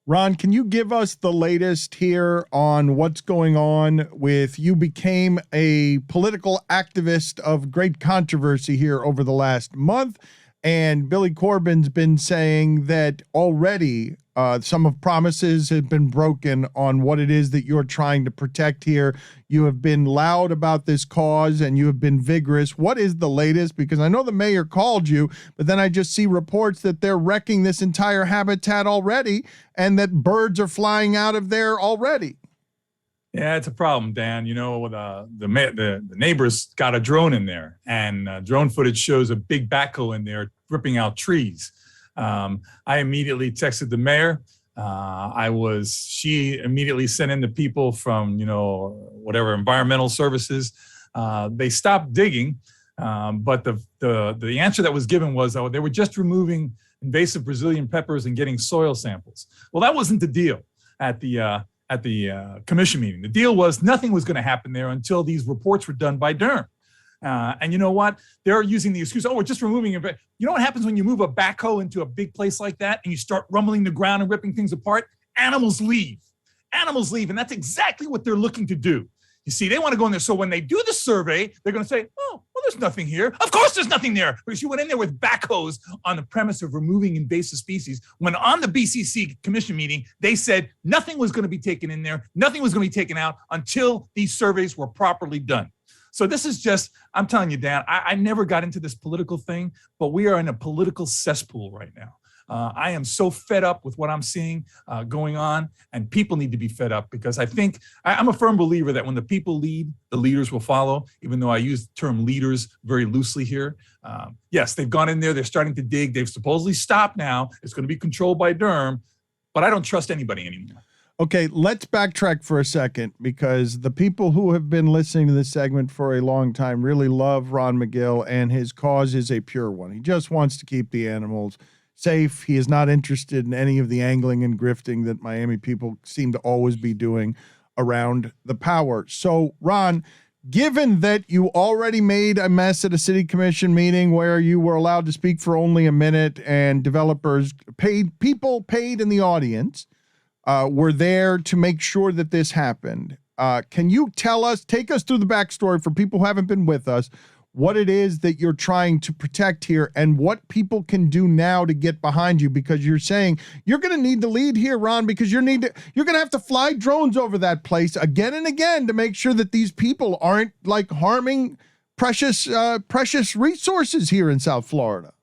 Ron, can you give us the latest here on what's going on with you became a political activist of great controversy here over the last month, and Billy Corbyn's been saying that already some of promises have been broken on what it is that you're trying to protect here. You have been loud about this cause and you have been vigorous. What is the latest? Because I know the mayor called you, but then I just see reports that they're wrecking this entire habitat already and that birds are flying out of there already. Yeah, it's a problem, Dan. You know, the neighbors got a drone in there, and drone footage shows a big backhoe in there ripping out trees. I immediately texted the mayor. She immediately sent in the people from, whatever, environmental services. They stopped digging, but the answer that was given was, oh, they were just removing invasive Brazilian peppers and getting soil samples. Well, that wasn't the deal at the commission meeting. The deal was nothing was going to happen there until these reports were done by Durham. And you know what? They're using the excuse, oh, we're just removing it. You know what happens when you move a backhoe into a big place like that and you start rumbling the ground and ripping things apart? Animals leave. Animals leave. And that's exactly what they're looking to do. You see, they want to go in there. So when they do the survey, they're going to say, oh, well, there's nothing here. Of course there's nothing there, because you went in there with backhoes on the premise of removing invasive species. When on the BCC commission meeting, they said nothing was going to be taken in there. Nothing was going to be taken out until these surveys were properly done. So this is just, I'm telling you, Dan, I never got into this political thing, but we are in a political cesspool right now. I am so fed up with what I'm seeing going on, and people need to be fed up, because I think I'm a firm believer that when the people lead, the leaders will follow, even though I use the term leaders very loosely here. Yes, they've gone in there. They're starting to dig. They've supposedly stopped now. It's going to be controlled by Durham, but I don't trust anybody anymore. Okay, let's backtrack for a second, because the people who have been listening to this segment for a long time really love Ron Magill, and his cause is a pure one. He just wants to keep the animals safe. He is not interested in any of the angling and grifting that Miami people seem to always be doing around the power. So, Ron, given that you already made a mess at a city commission meeting where you were allowed to speak for only a minute, and developers paid in the audience were there to make sure that this happened, can you take us through the backstory for people who haven't been with us, what it is that you're trying to protect here and what people can do now to get behind you? Because you're saying you're going to need to lead here, Ron, because you're going to have to fly drones over that place again and again to make sure that these people aren't like harming precious resources here in South Florida.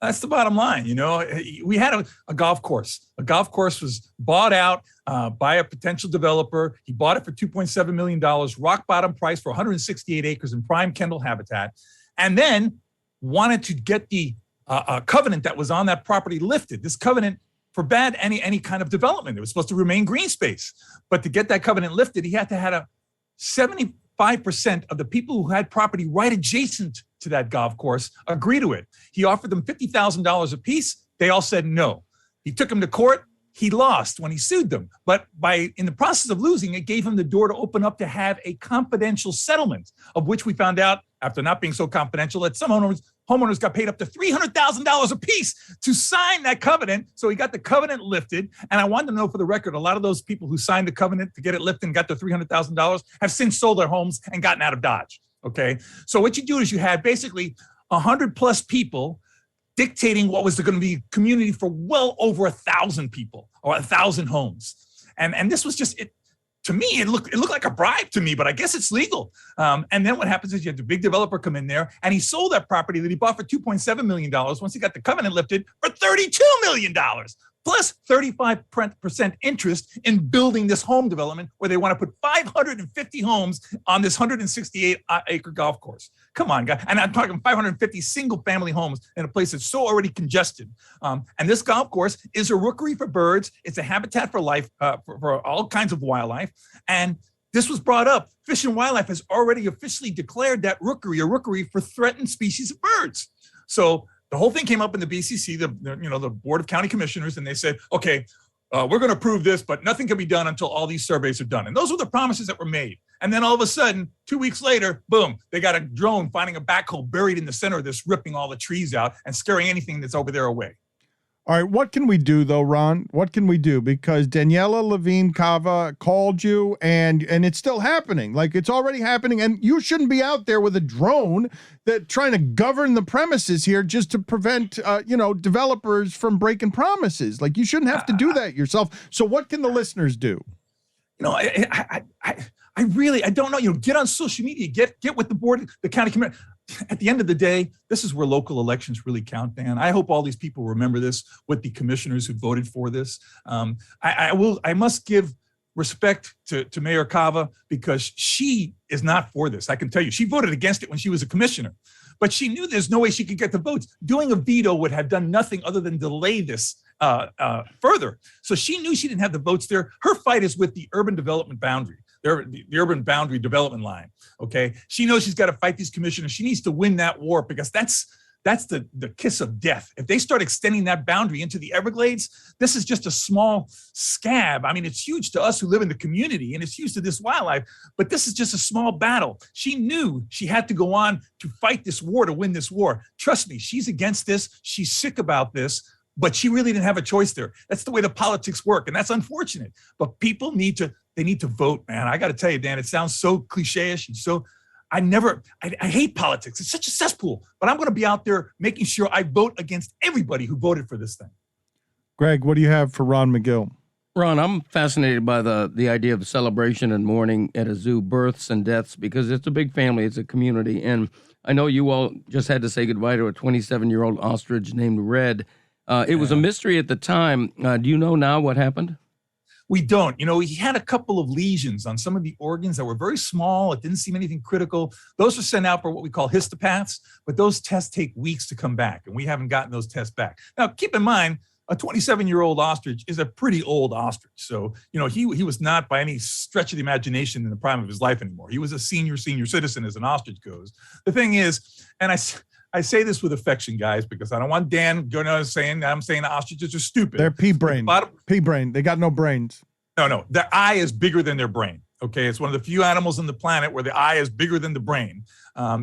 That's the bottom line. You know, we had a golf course. A golf course was bought out by a potential developer. He bought it for $2.7 million, rock bottom price for 168 acres in prime Kendall habitat, and then wanted to get the covenant that was on that property lifted. This covenant forbade any kind of development. It was supposed to remain green space. But to get that covenant lifted, he had to have 75% of the people who had property right adjacent to that golf course agree to it. He offered them $50,000 a piece. They all said no. He took them to court. He lost when he sued them. But in the process of losing, it gave him the door to open up to have a confidential settlement, of which we found out, after not being so confidential, that some homeowners got paid up to $300,000 a piece to sign that covenant. So he got the covenant lifted. And I wanted to know, for the record, a lot of those people who signed the covenant to get it lifted and got their $300,000 have since sold their homes and gotten out of Dodge. Okay. So what you do is you had basically 100 plus people dictating what was going to be a community for well over 1,000 people or 1,000 homes. And this was just, to me, it looked like a bribe to me, but I guess it's legal. And then what happens is you have the big developer come in there, and he sold that property that he bought for $2.7 million once he got the covenant lifted for $32 million. Plus 35% interest in building this home development where they want to put 550 homes on this 168-acre golf course. Come on, guys. And I'm talking 550 single-family homes in a place that's so already congested. And this golf course is a rookery for birds. It's a habitat for life, for all kinds of wildlife. And this was brought up. Fish and Wildlife has already officially declared that rookery a rookery for threatened species of birds. So the whole thing came up in the BCC, the Board of County Commissioners, and they said, okay, we're going to approve this, but nothing can be done until all these surveys are done. And those were the promises that were made. And then all of a sudden, 2 weeks later, boom, they got a drone finding a backhoe buried in the center of this, ripping all the trees out and scaring anything that's over there away. All right, what can we do though, Ron? What can we do? Because Daniela Levine Cava called you, and it's still happening. Like, it's already happening, and you shouldn't be out there with a drone that trying to govern the premises here just to prevent developers from breaking promises. Like, you shouldn't have to do that yourself. So what can the listeners do? I really don't know. Get on social media, get with the board, the county committee. At the end of the day, this is where local elections really count, Dan. I hope all these people remember this with the commissioners who voted for this. I must give respect to Mayor Cava, because she is not for this. I can tell you, she voted against it when she was a commissioner, but she knew there's no way she could get the votes. Doing a veto would have done nothing other than delay this further. So she knew she didn't have the votes there. Her fight is with the urban development boundary. The urban boundary development line. Okay, she knows she's got to fight these commissioners. She needs to win that war, because that's the kiss of death. If they start extending that boundary into the Everglades, this is just a small scab. I mean, it's huge to us who live in the community, and it's huge to this wildlife, but this is just a small battle. She knew she had to go on to fight this war, to win this war. Trust me, she's against this. She's sick about this. But she really didn't have a choice there. That's the way the politics work, and that's unfortunate. But people need to vote, man. I got to tell you, Dan, it sounds so cliche-ish and so. I hate politics. It's such a cesspool. But I'm going to be out there making sure I vote against everybody who voted for this thing. Greg, what do you have for Ron Magill? Ron, I'm fascinated by the idea of celebration and mourning at a zoo, births and deaths, because it's a big family, it's a community. And I know you all just had to say goodbye to a 27-year-old ostrich named Red. It was a mystery at the time. Do you know now what happened? We don't. He had a couple of lesions on some of the organs that were very small. It didn't seem anything critical. Those were sent out for what we call histopaths, but those tests take weeks to come back, and we haven't gotten those tests back. Now, keep in mind, a 27-year-old ostrich is a pretty old ostrich. So, he was not by any stretch of the imagination in the prime of his life anymore. He was a senior citizen as an ostrich goes. The thing is, and I say this with affection, guys, because I don't want Dan going on saying that I'm saying the ostriches are stupid. They're pea-brain. Pea-brain. They got no brains. No. Their eye is bigger than their brain. Okay, it's one of the few animals on the planet where the eye is bigger than the brain.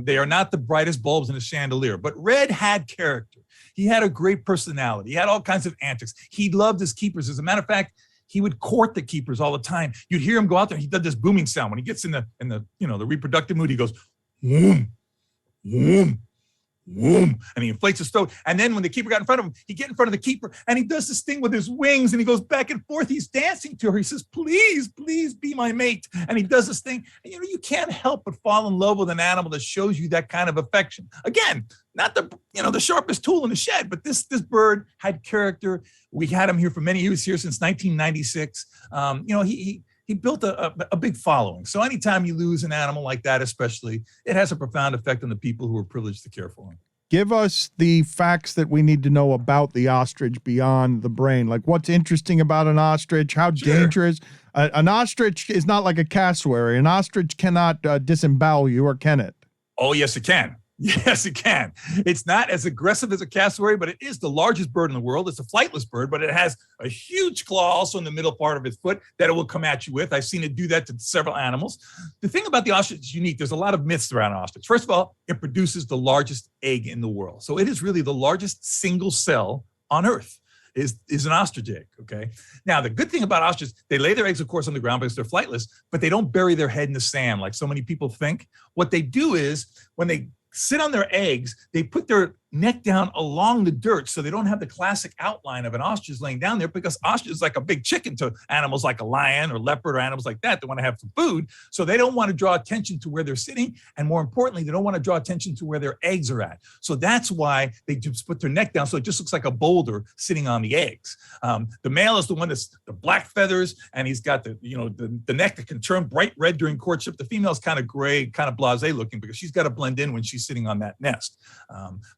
They are not the brightest bulbs in a chandelier, but Red had character. He had a great personality. He had all kinds of antics. He loved his keepers. As a matter of fact, he would court the keepers all the time. You'd hear him go out there. He did this booming sound when he gets in the reproductive mood. He goes, whoom, whoom. Whoom, and he inflates his throat. And then when the keeper got in front of him, he get in front of the keeper and he does this thing with his wings and he goes back and forth. He's dancing to her. He says, please be my mate. And he does this thing. And, you can't help but fall in love with an animal that shows you that kind of affection. Again, not the sharpest tool in the shed, but this bird had character. We had him here for many years, here since 1996. He built a big following. So anytime you lose an animal like that, especially, it has a profound effect on the people who are privileged to care for him. Give us the facts that we need to know about the ostrich beyond the brain. Like, what's interesting about an ostrich? How dangerous? An ostrich is not like a cassowary. An ostrich cannot disembowel you, or can it? Oh, yes, it can. Yes, it can. It's not as aggressive as a cassowary, but it is the largest bird in the world. It's a flightless bird, but it has a huge claw also in the middle part of its foot that it will come at you with. I've seen it do that to several animals. The thing about the ostrich is unique. There's a lot of myths around ostrich. First of all, it produces the largest egg in the world. So it is really the largest single cell on Earth. Is an ostrich egg, okay? Now, the good thing about ostriches, they lay their eggs, of course, on the ground because they're flightless, but they don't bury their head in the sand like so many people think. What they do is, when they sit on their eggs, they put their neck down along the dirt so they don't have the classic outline of an ostrich laying down there, because ostrich is like a big chicken to animals like a lion or leopard or animals like that want to have some food. So they don't want to draw attention to where they're sitting. And more importantly, they don't want to draw attention to where their eggs are at. So that's why they just put their neck down. So it just looks like a boulder sitting on the eggs. The male is the one that's the black feathers, and he's got the neck that can turn bright red during courtship. The female's kind of gray, kind of blasé looking, because she's got to blend in when she's sitting on that nest.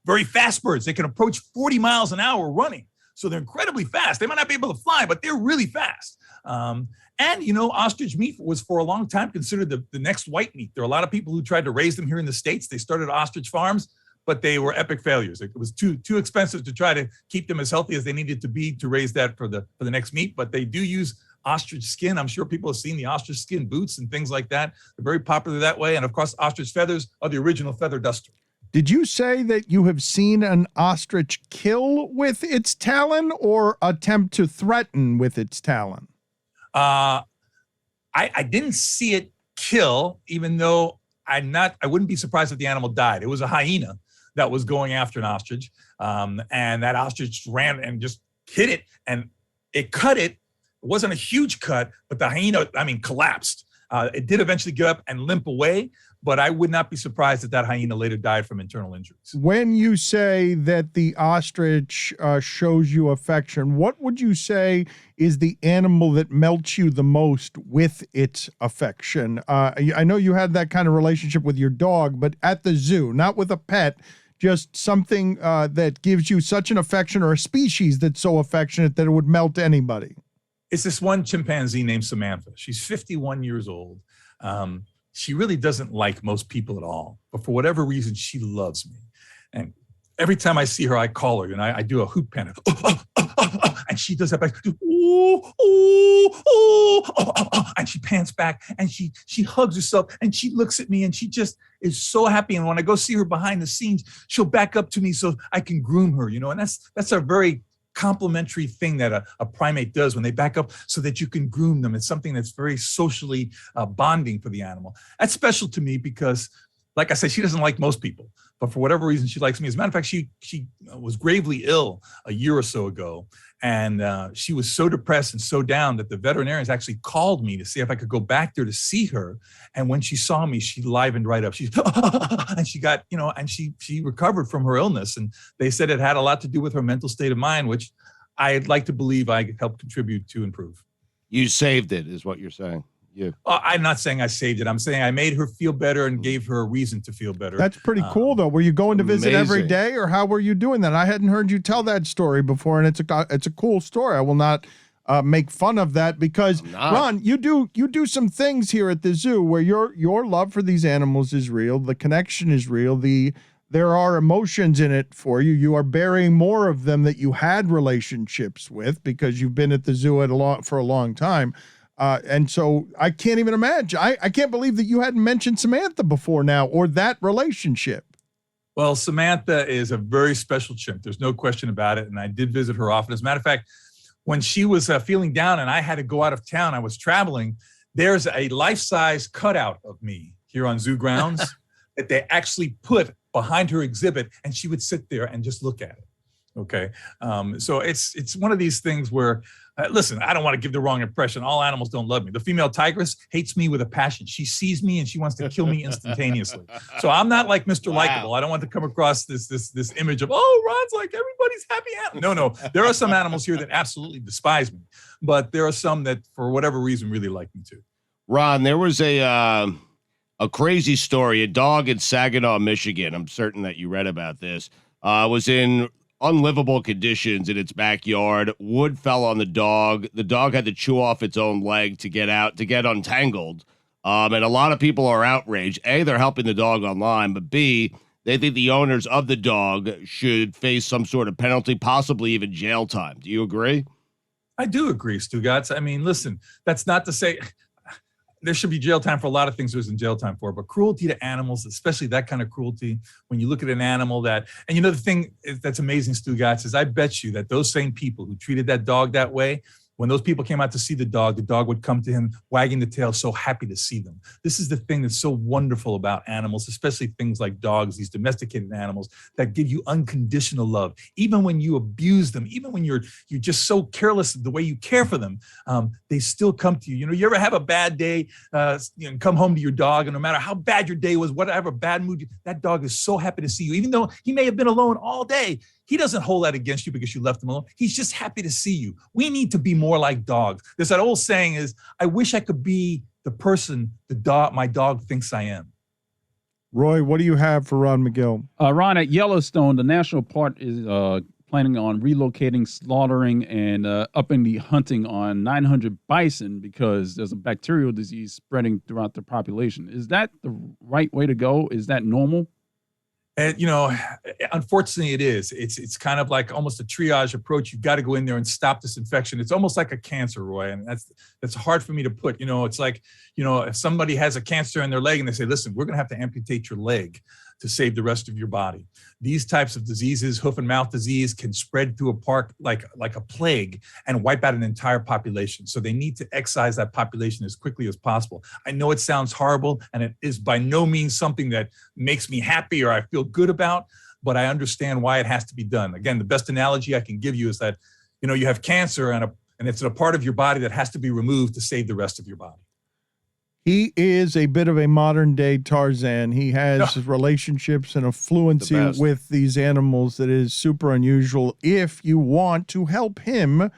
Very fast birds. They can approach 40 miles an hour running. So they're incredibly fast. They might not be able to fly, but they're really fast. Ostrich meat was for a long time considered the next white meat. There are a lot of people who tried to raise them here in the States. They started ostrich farms, but they were epic failures. It was too expensive to try to keep them as healthy as they needed to be to raise that for the next meat. But they do use ostrich skin. I'm sure people have seen the ostrich skin boots and things like that. They're very popular that way. And of course, ostrich feathers are the original feather duster. Did you say that you have seen an ostrich kill with its talon or attempt to threaten with its talon? I didn't see it kill, even though I wouldn't be surprised if the animal died. It was a hyena that was going after an ostrich. And that ostrich ran and just hit it, and it cut it. It wasn't a huge cut, but the hyena, collapsed. It did eventually get up and limp away, but I would not be surprised if that hyena later died from internal injuries. When you say that the ostrich shows you affection, what would you say is the animal that melts you the most with its affection? I know you had that kind of relationship with your dog, but at the zoo, not with a pet, just something that gives you such an affection, or a species that's so affectionate that it would melt anybody. It's this one chimpanzee named Samantha. She's 51 years old. She really doesn't like most people at all, but for whatever reason, she loves me. And every time I see her, I call her and I do a hoot panic. And she does that back. And she pants back and she hugs herself and she looks at me and she just is so happy. And when I go see her behind the scenes, she'll back up to me so I can groom her, and that's a very complimentary thing that a primate does when they back up so that you can groom them. It's something that's very socially bonding for the animal. That's special to me because, like I said, she doesn't like most people, but for whatever reason, she likes me. As a matter of fact, she was gravely ill a year or so ago, and she was so depressed and so down that the veterinarians actually called me to see if I could go back there to see her. And when she saw me, she livened right up. She and she got, and she recovered from her illness. And they said it had a lot to do with her mental state of mind, which I'd like to believe I helped contribute to improve. You saved it, is what you're saying. Yeah. I'm not saying I saved it. I'm saying I made her feel better and gave her a reason to feel better. That's pretty cool, though. Were you going to visit every Amazing. day, or how were you doing that? I hadn't heard you tell that story before, and it's a cool story. I will not make fun of that because, Ron, you do some things here at the zoo where your love for these animals is real. The connection is real. There are emotions in it for you. You are burying more of them that you had relationships with because you've been at the zoo for a long time. And so I can't even imagine. I can't believe that you hadn't mentioned Samantha before now, or that relationship. Well, Samantha is a very special chimp. There's no question about it. And I did visit her often. As a matter of fact, when she was feeling down and I had to go out of town, I was traveling, there's a life-size cutout of me here on zoo grounds that they actually put behind her exhibit, and she would sit there and just look at it. Okay. So it's one of these things where, listen, I don't want to give the wrong impression. All animals don't love me. The female tigress hates me with a passion. She sees me and she wants to kill me instantaneously. So I'm not like Mr. Likeable. I don't want to come across this image of, oh, Ron's like everybody's happy animal. No. There are some animals here that absolutely despise me, but there are some that for whatever reason really like me too. Ron, there was a crazy story. A dog in Saginaw, Michigan, I'm certain that you read about this, was in unlivable conditions in its backyard. Wood fell on the dog. The dog had to chew off its own leg to get untangled. And a lot of people are outraged. A, they're helping the dog online, but B, they think the owners of the dog should face some sort of penalty, possibly even jail time. Do you agree? I do agree, Stugotz. I mean, listen, that's not to say there should be jail time for a lot of things there's in jail time for, but cruelty to animals, especially that kind of cruelty, when you look at an animal that, and the thing that's amazing, Stugotz, is I bet you that those same people who treated that dog that way, when those people came out to see the dog would come to him wagging the tail, so happy to see them. This is the thing that's so wonderful about animals, especially things like dogs, these domesticated animals that give you unconditional love. Even when you abuse them, even when you're just so careless of the way you care for them, they still come to you. You ever have a bad day, come home to your dog, and no matter how bad your day was, whatever bad mood, that dog is so happy to see you. Even though he may have been alone all day, he doesn't hold that against you because you left him alone. He's just happy to see you. We need to be more like dogs. There's that old saying is, I wish I could be the person my dog thinks I am. Roy, what do you have for Ron Magill? Ron, at Yellowstone, the national park is planning on relocating, slaughtering, and upping the hunting on 900 bison because there's a bacterial disease spreading throughout the population. Is that the right way to go? Is that normal? And, unfortunately it is. It's kind of like almost a triage approach. You've got to go in there and stop this infection. It's almost like a cancer, Roy. And that's hard for me to put. It's like, if somebody has a cancer in their leg and they say, listen, we're going to have to amputate your leg. to save the rest of your body. These types of diseases, hoof and mouth disease, can spread through a park like a plague and wipe out an entire population. So they need to excise that population as quickly as possible. I know it sounds horrible, and it is by no means something that makes me happy or I feel good about, but I understand why it has to be done. Again, the best analogy I can give you is that, you have cancer and it's a part of your body that has to be removed to save the rest of your body. He is a bit of a modern day Tarzan. He has relationships and a fluency with these animals that is super unusual. If you want to help him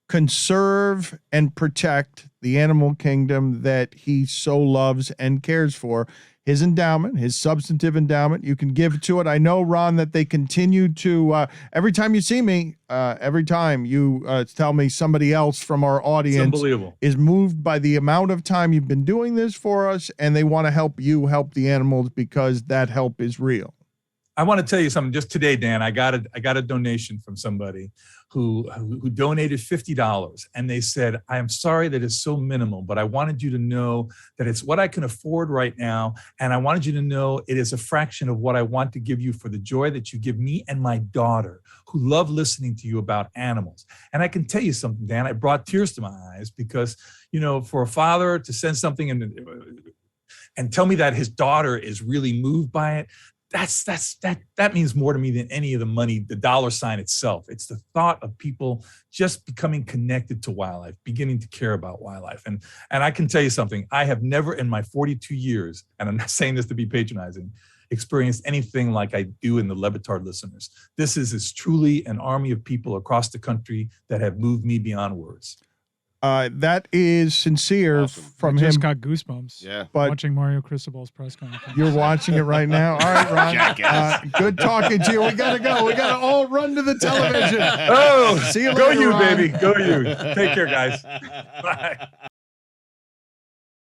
conserve and protect the animal kingdom that he so loves and cares for, his endowment, his substantive endowment, you can give to it. I know, Ron, that they continue to, every time you see me, every time you tell me somebody else from our audience is moved by the amount of time you've been doing this for us, and they want to help you help the animals because that help is real. I want to tell you something. Just today, Dan, I got a donation from somebody who donated $50, and they said, "I am sorry that it's so minimal, but I wanted you to know that it's what I can afford right now, and I wanted you to know it is a fraction of what I want to give you for the joy that you give me and my daughter, who love listening to you about animals." And I can tell you something, Dan, it brought tears to my eyes because, for a father to send something and tell me that his daughter is really moved by it, that means more to me than any of the money, the dollar sign itself. It's the thought of people just becoming connected to wildlife, beginning to care about wildlife. And I can tell you something, I have never in my 42 years, and I'm not saying this to be patronizing, experienced anything like I do in the LeBatard listeners. This is truly an army of people across the country that have moved me beyond words. That is sincere from I him. just got goosebumps. Yeah. But watching Mario Cristobal's press conference. you're watching it right now. All right, Ron. Jackass. Good talking to you. We gotta go. We gotta all run to the television. Oh, See you go later, you, Ron. baby. Go you. Take care, guys. Bye.